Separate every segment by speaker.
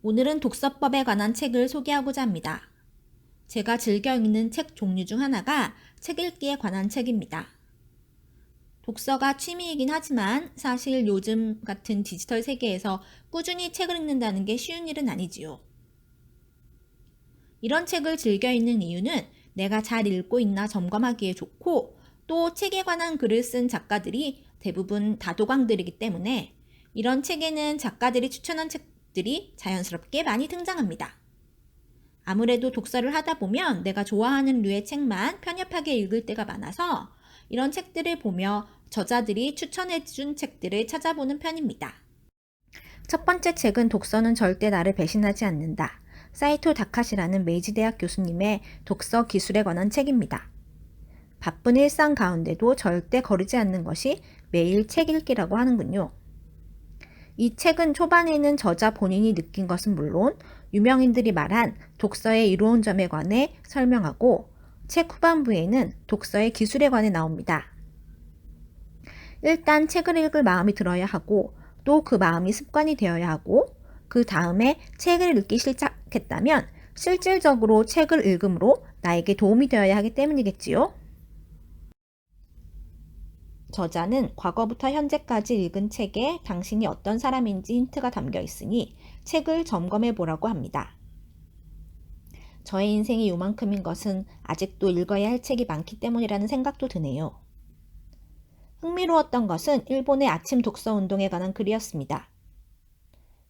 Speaker 1: 오늘은 독서법에 관한 책을 소개하고자 합니다. 제가 즐겨 읽는 책 종류 중 하나가 책 읽기에 관한 책입니다. 독서가 취미이긴 하지만 사실 요즘 같은 디지털 세계에서 꾸준히 책을 읽는다는 게 쉬운 일은 아니지요. 이런 책을 즐겨 읽는 이유는 내가 잘 읽고 있나 점검하기에 좋고, 또 책에 관한 글을 쓴 작가들이 대부분 다도강들이기 때문에 이런 책에는 작가들이 추천한 책들이 자연스럽게 많이 등장합니다. 아무래도 독서를 하다 보면 내가 좋아하는 류의 책만 편협하게 읽을 때가 많아서 이런 책들을 보며 저자들이 추천해준 책들을 찾아보는 편입니다. 첫 번째 책은 독서는 절대 나를 배신하지 않는다. 사이토 다카시라는 메이지 대학 교수님의 독서 기술에 관한 책입니다. 바쁜 일상 가운데도 절대 거르지 않는 것이 매일 책 읽기라고 하는군요. 이 책은 초반에는 저자 본인이 느낀 것은 물론 유명인들이 말한 독서의 이로운 점에 관해 설명하고, 책 후반부에는 독서의 기술에 관해 나옵니다. 일단 책을 읽을 마음이 들어야 하고, 또 그 마음이 습관이 되어야 하고, 그 다음에 책을 읽기 시작했다면 실질적으로 책을 읽음으로 나에게 도움이 되어야 하기 때문이겠지요. 저자는 과거부터 현재까지 읽은 책에 당신이 어떤 사람인지 힌트가 담겨 있으니 책을 점검해 보라고 합니다. 저의 인생이 요만큼인 것은 아직도 읽어야 할 책이 많기 때문이라는 생각도 드네요. 흥미로웠던 것은 일본의 아침 독서 운동에 관한 글이었습니다.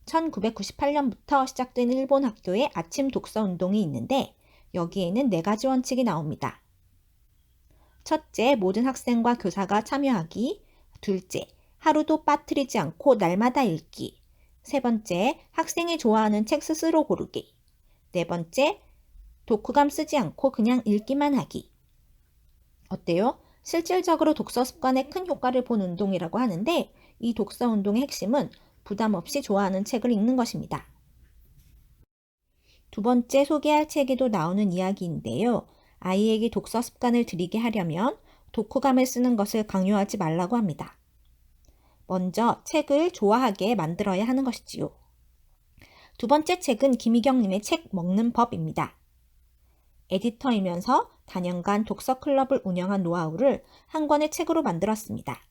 Speaker 1: 1998년부터 시작된 일본 학교의 아침 독서 운동이 있는데, 여기에는 4가지 원칙이 나옵니다. 첫째, 모든 학생과 교사가 참여하기. 둘째, 하루도 빠뜨리지 않고 날마다 읽기. 세 번째, 학생이 좋아하는 책 스스로 고르기. 네 번째, 독후감 쓰지 않고 그냥 읽기만 하기. 어때요? 실질적으로 독서 습관에 큰 효과를 본 운동이라고 하는데, 이 독서 운동의 핵심은 부담 없이 좋아하는 책을 읽는 것입니다. 두 번째 소개할 책에도 나오는 이야기인데요. 아이에게 독서 습관을 들이게 하려면 독후감을 쓰는 것을 강요하지 말라고 합니다. 먼저 책을 좋아하게 만들어야 하는 것이지요. 두 번째 책은 김희경님의 책 먹는 법입니다. 에디터이면서 다년간 독서 클럽을 운영한 노하우를 한 권의 책으로 만들었습니다.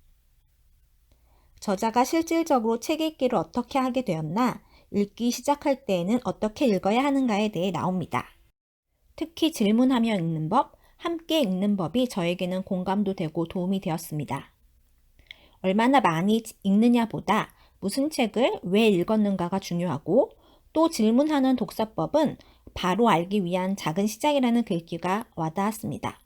Speaker 1: 저자가 실질적으로 책 읽기를 어떻게 하게 되었나, 읽기 시작할 때에는 어떻게 읽어야 하는가에 대해 나옵니다. 특히 질문하며 읽는 법, 함께 읽는 법이 저에게는 공감도 되고 도움이 되었습니다. 얼마나 많이 읽느냐보다 무슨 책을 왜 읽었는가가 중요하고, 또 질문하는 독서법은 바로 알기 위한 작은 시작이라는 글귀가 와닿았습니다.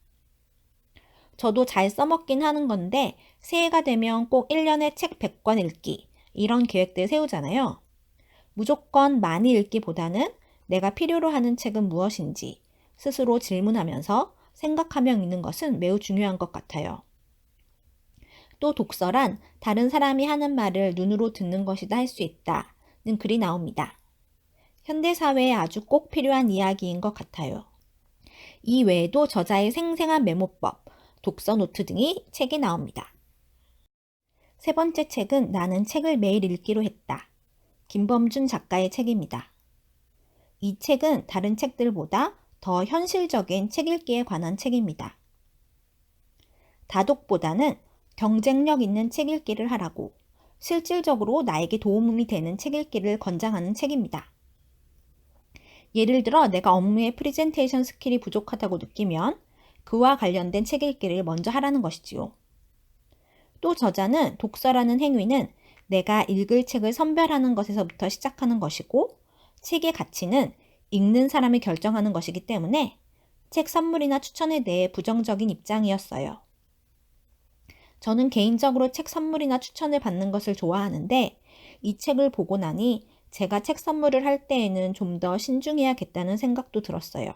Speaker 1: 저도 잘 써먹긴 하는 건데 새해가 되면 꼭 1년에 책 100권 읽기, 이런 계획들 세우잖아요. 무조건 많이 읽기보다는 내가 필요로 하는 책은 무엇인지 스스로 질문하면서 생각하며 읽는 것은 매우 중요한 것 같아요. 또 독서란 다른 사람이 하는 말을 눈으로 듣는 것이다 할 수 있다는 글이 나옵니다. 현대사회에 아주 꼭 필요한 이야기인 것 같아요. 이 외에도 저자의 생생한 메모법, 독서 노트 등이 책에 나옵니다. 세 번째 책은 나는 책을 매일 읽기로 했다. 김범준 작가의 책입니다. 이 책은 다른 책들보다 더 현실적인 책 읽기에 관한 책입니다. 다독보다는 경쟁력 있는 책 읽기를 하라고, 실질적으로 나에게 도움이 되는 책 읽기를 권장하는 책입니다. 예를 들어 내가 업무의 프레젠테이션 스킬이 부족하다고 느끼면 그와 관련된 책 읽기를 먼저 하라는 것이지요. 또 저자는 독서라는 행위는 내가 읽을 책을 선별하는 것에서부터 시작하는 것이고, 책의 가치는 읽는 사람이 결정하는 것이기 때문에 책 선물이나 추천에 대해 부정적인 입장이었어요. 저는 개인적으로 책 선물이나 추천을 받는 것을 좋아하는데, 이 책을 보고 나니 제가 책 선물을 할 때에는 좀 더 신중해야겠다는 생각도 들었어요.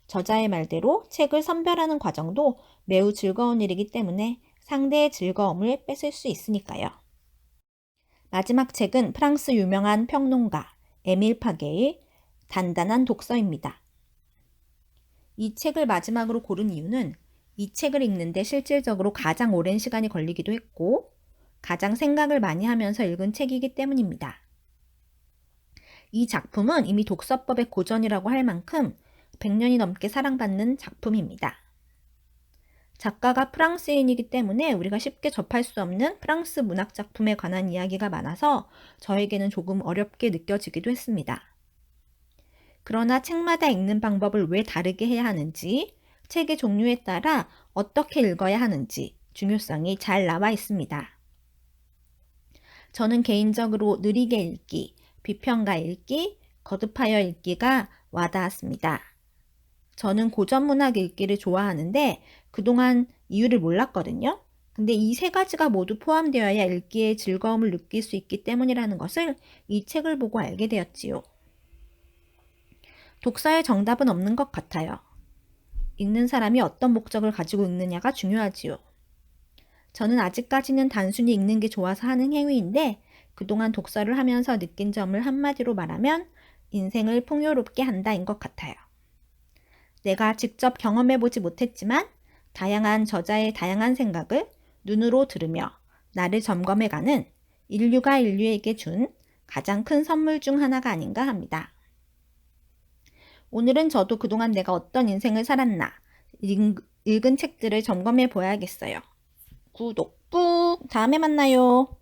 Speaker 1: 저자의 말대로 책을 선별하는 과정도 매우 즐거운 일이기 때문에 상대의 즐거움을 뺏을 수 있으니까요. 마지막 책은 프랑스 유명한 평론가 에밀 파게의 단단한 독서입니다. 이 책을 마지막으로 고른 이유는 이 책을 읽는데 실질적으로 가장 오랜 시간이 걸리기도 했고, 가장 생각을 많이 하면서 읽은 책이기 때문입니다. 이 작품은 이미 독서법의 고전이라고 할 만큼 100년이 넘게 사랑받는 작품입니다. 작가가 프랑스인이기 때문에 우리가 쉽게 접할 수 없는 프랑스 문학 작품에 관한 이야기가 많아서 저에게는 조금 어렵게 느껴지기도 했습니다. 그러나 책마다 읽는 방법을 왜 다르게 해야 하는지, 책의 종류에 따라 어떻게 읽어야 하는지 중요성이 잘 나와 있습니다. 저는 개인적으로 느리게 읽기, 비평가 읽기, 거듭하여 읽기가 와닿았습니다. 저는 고전문학 읽기를 좋아하는데 그동안 이유를 몰랐거든요. 근데 이 세 가지가 모두 포함되어야 읽기의 즐거움을 느낄 수 있기 때문이라는 것을 이 책을 보고 알게 되었지요. 독서의 정답은 없는 것 같아요. 읽는 사람이 어떤 목적을 가지고 읽느냐가 중요하지요. 저는 아직까지는 단순히 읽는 게 좋아서 하는 행위인데 그동안 독서를 하면서 느낀 점을 한마디로 말하면 인생을 풍요롭게 한다인 것 같아요. 내가 직접 경험해보지 못했지만 다양한 저자의 다양한 생각을 눈으로 들으며 나를 점검해가는 인류가 인류에게 준 가장 큰 선물 중 하나가 아닌가 합니다. 오늘은 저도 그동안 내가 어떤 인생을 살았나 읽은 책들을 점검해 보아야겠어요. 구독 꾹! 다음에 만나요.